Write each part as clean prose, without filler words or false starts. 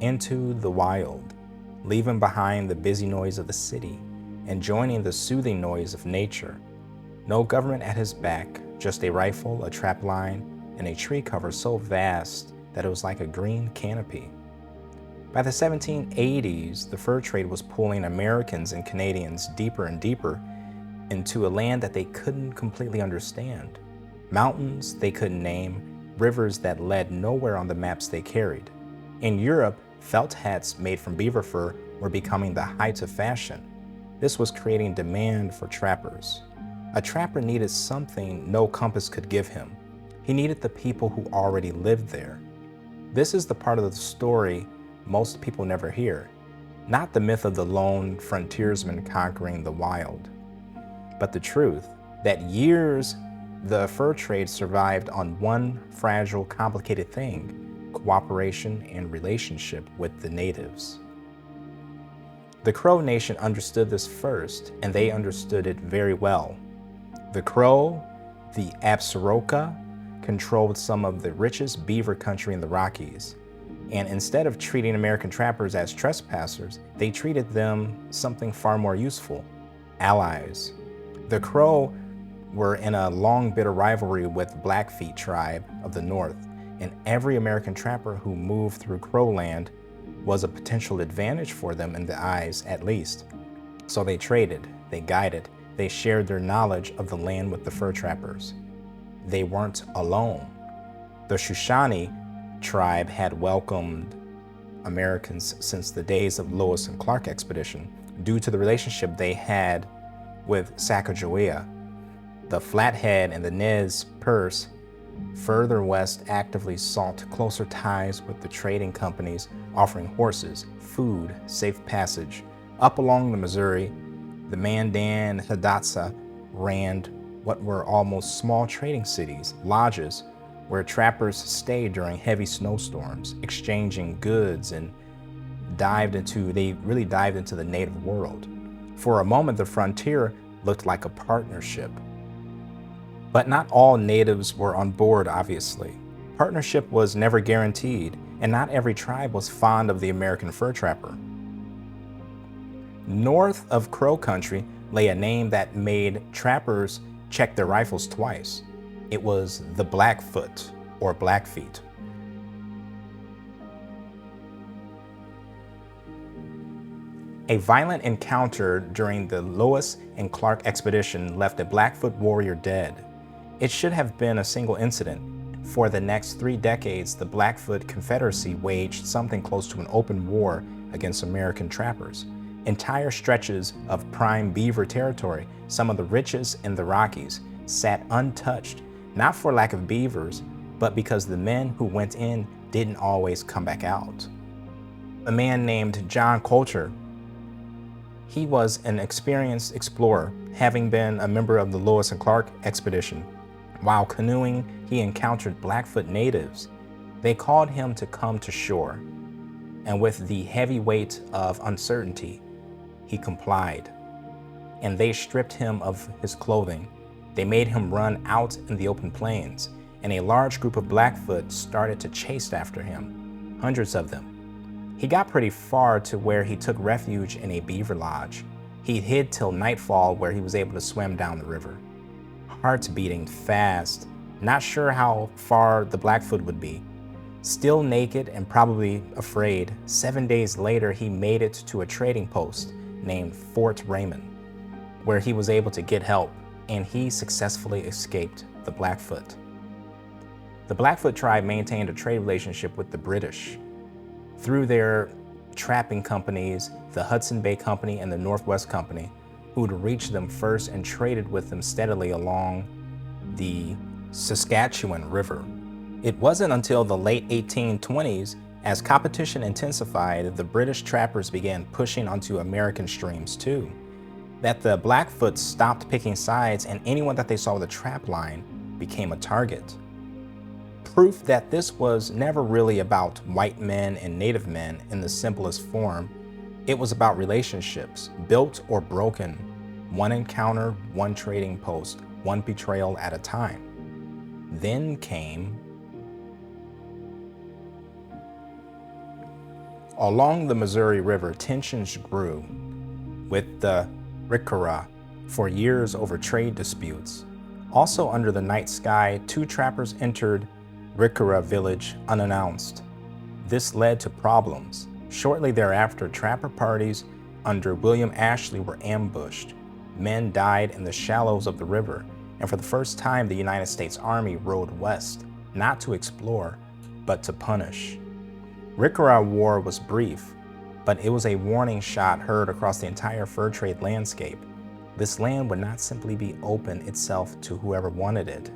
into the wild, leaving behind the busy noise of the city and joining the soothing noise of nature. No government at his back, just a rifle, a trap line, and a tree cover so vast that it was like a green canopy. By the 1780s, the fur trade was pulling Americans and Canadians deeper and deeper into a land that they couldn't completely understand. Mountains they couldn't name, rivers that led nowhere on the maps they carried. In Europe, felt hats made from beaver fur were becoming the height of fashion. This was creating demand for trappers. A trapper needed something no compass could give him. He needed the people who already lived there. This is the part of the story most people never hear, not the myth of the lone frontiersman conquering the wild, but the truth that years the fur trade survived on one fragile, complicated thing: cooperation and relationship with the natives. The Crow Nation understood this first, and they understood it very well. The Crow, the Absaroka, controlled some of the richest beaver country in the Rockies. And instead of treating American trappers as trespassers, they treated them something far more useful: allies. The Crow were in a long, bitter rivalry with Blackfeet tribe of the North, and every American trapper who moved through Crow land was a potential advantage for them in the eyes, at least. So they traded, they guided, they shared their knowledge of the land with the fur trappers. They weren't alone. The Shoshone tribe had welcomed Americans since the days of Lewis and Clark expedition due to the relationship they had with Sacagawea. The Flathead and the Nez Perce further west actively sought closer ties with the trading companies, offering horses, food, safe passage. Up along the Missouri, the Mandan and Hidatsa ran what were almost small trading cities, lodges, where trappers stayed during heavy snowstorms, exchanging goods, and they really dived into the native world. For a moment, the frontier looked like a partnership. But not all natives were on board, obviously. Partnership was never guaranteed, and not every tribe was fond of the American fur trapper. North of Crow Country lay a name that made trappers check their rifles twice. It was the Blackfoot, or Blackfeet. A violent encounter during the Lewis and Clark expedition left a Blackfoot warrior dead. It should have been a single incident. For the next 3 decades, the Blackfoot Confederacy waged something close to an open war against American trappers. Entire stretches of prime beaver territory, some of the richest in the Rockies, sat untouched, not for lack of beavers, but because the men who went in didn't always come back out. A man named John Coulter, he was an experienced explorer, having been a member of the Lewis and Clark expedition. While canoeing, he encountered Blackfoot natives. They called him to come to shore, and with the heavy weight of uncertainty, he complied. And they stripped him of his clothing. They made him run out in the open plains, and a large group of Blackfoot started to chase after him, hundreds of them. He got pretty far to where he took refuge in a beaver lodge. He hid till nightfall, where he was able to swim down the river. Hearts beating fast, not sure how far the Blackfoot would be. Still naked and probably afraid, 7 days later he made it to a trading post named Fort Raymond, where he was able to get help, and he successfully escaped the Blackfoot. The Blackfoot tribe maintained a trade relationship with the British. Through their trapping companies, the Hudson Bay Company and the Northwest Company, who would reach them first and traded with them steadily along the Saskatchewan River. It wasn't until the late 1820s, as competition intensified, the British trappers began pushing onto American streams too, that the Blackfoot stopped picking sides, and anyone that they saw with a trap line became a target. Proof that this was never really about white men and native men in the simplest form. It was about relationships, built or broken, one encounter, one trading post, one betrayal at a time. Then came Along the Missouri River, tensions grew with the Rickera for years over trade disputes. Also under the night sky, two trappers entered Rickera village unannounced. This led to problems. Shortly thereafter, trapper parties under William Ashley were ambushed. Men died in the shallows of the river, and for the first time, the United States Army rode west, not to explore, but to punish. Rickera War was brief, but it was a warning shot heard across the entire fur trade landscape. This land would not simply be open itself to whoever wanted it.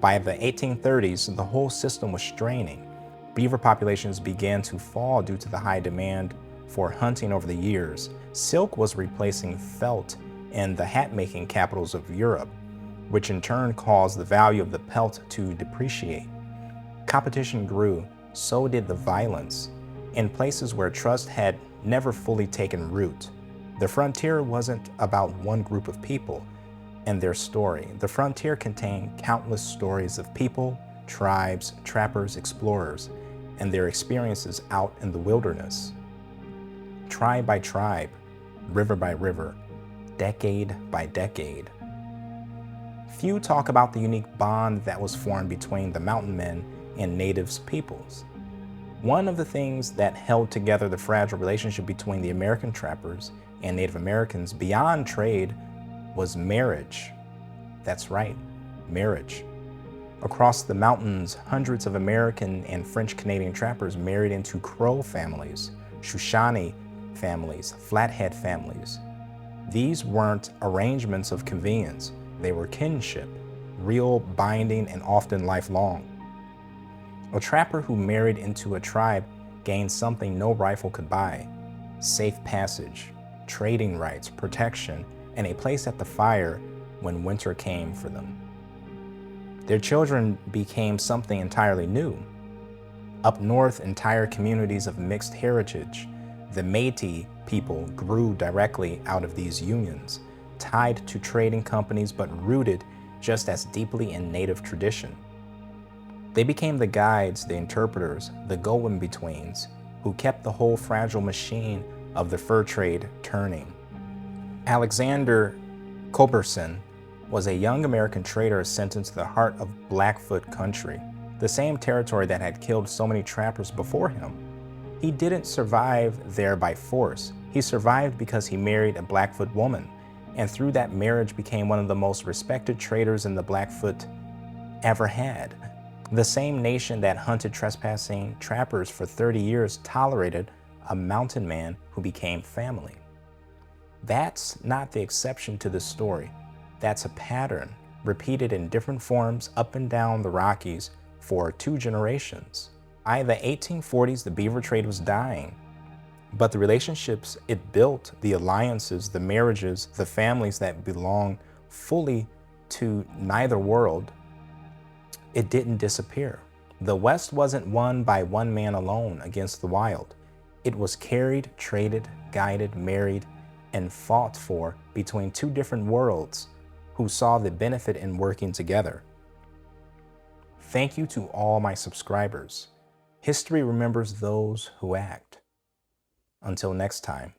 By the 1830s, the whole system was straining. Beaver populations began to fall due to the high demand for hunting over the years. Silk was replacing felt in the hat-making capitals of Europe, which in turn caused the value of the pelt to depreciate. Competition grew, so did the violence, in places where trust had never fully taken root. The frontier wasn't about one group of people and their story. The frontier contained countless stories of people, tribes, trappers, explorers, and their experiences out in the wilderness. Tribe by tribe, river by river, decade by decade. Few talk about the unique bond that was formed between the mountain men and natives peoples. One of the things that held together the fragile relationship between the American trappers and Native Americans beyond trade was marriage. That's right, marriage. Across the mountains, hundreds of American and French Canadian trappers married into Crow families, Shoshone families, Flathead families. These weren't arrangements of convenience, they were kinship, real, binding, and often lifelong. A trapper who married into a tribe gained something no rifle could buy: safe passage, trading rights, protection, and a place at the fire when winter came for them. Their children became something entirely new. Up north, entire communities of mixed heritage, the Métis people, grew directly out of these unions, tied to trading companies but rooted just as deeply in Native tradition. They became the guides, the interpreters, the go-in-betweens, who kept the whole fragile machine of the fur trade turning. Alexander Culberson was a young American trader sent into the heart of Blackfoot country, the same territory that had killed so many trappers before him. He didn't survive there by force. He survived because he married a Blackfoot woman, and through that marriage became one of the most respected traders in the Blackfoot ever had. The same nation that hunted trespassing trappers for 30 years tolerated a mountain man who became family. That's not the exception to this story. That's a pattern repeated in different forms up and down the Rockies for 2 generations. By the 1840s, the beaver trade was dying, but the relationships it built, the alliances, the marriages, the families that belonged fully to neither world, it didn't disappear. The West wasn't won by one man alone against the wild. It was carried, traded, guided, married, and fought for between 2 different worlds who saw the benefit in working together. Thank you to all my subscribers. History remembers those who act. Until next time.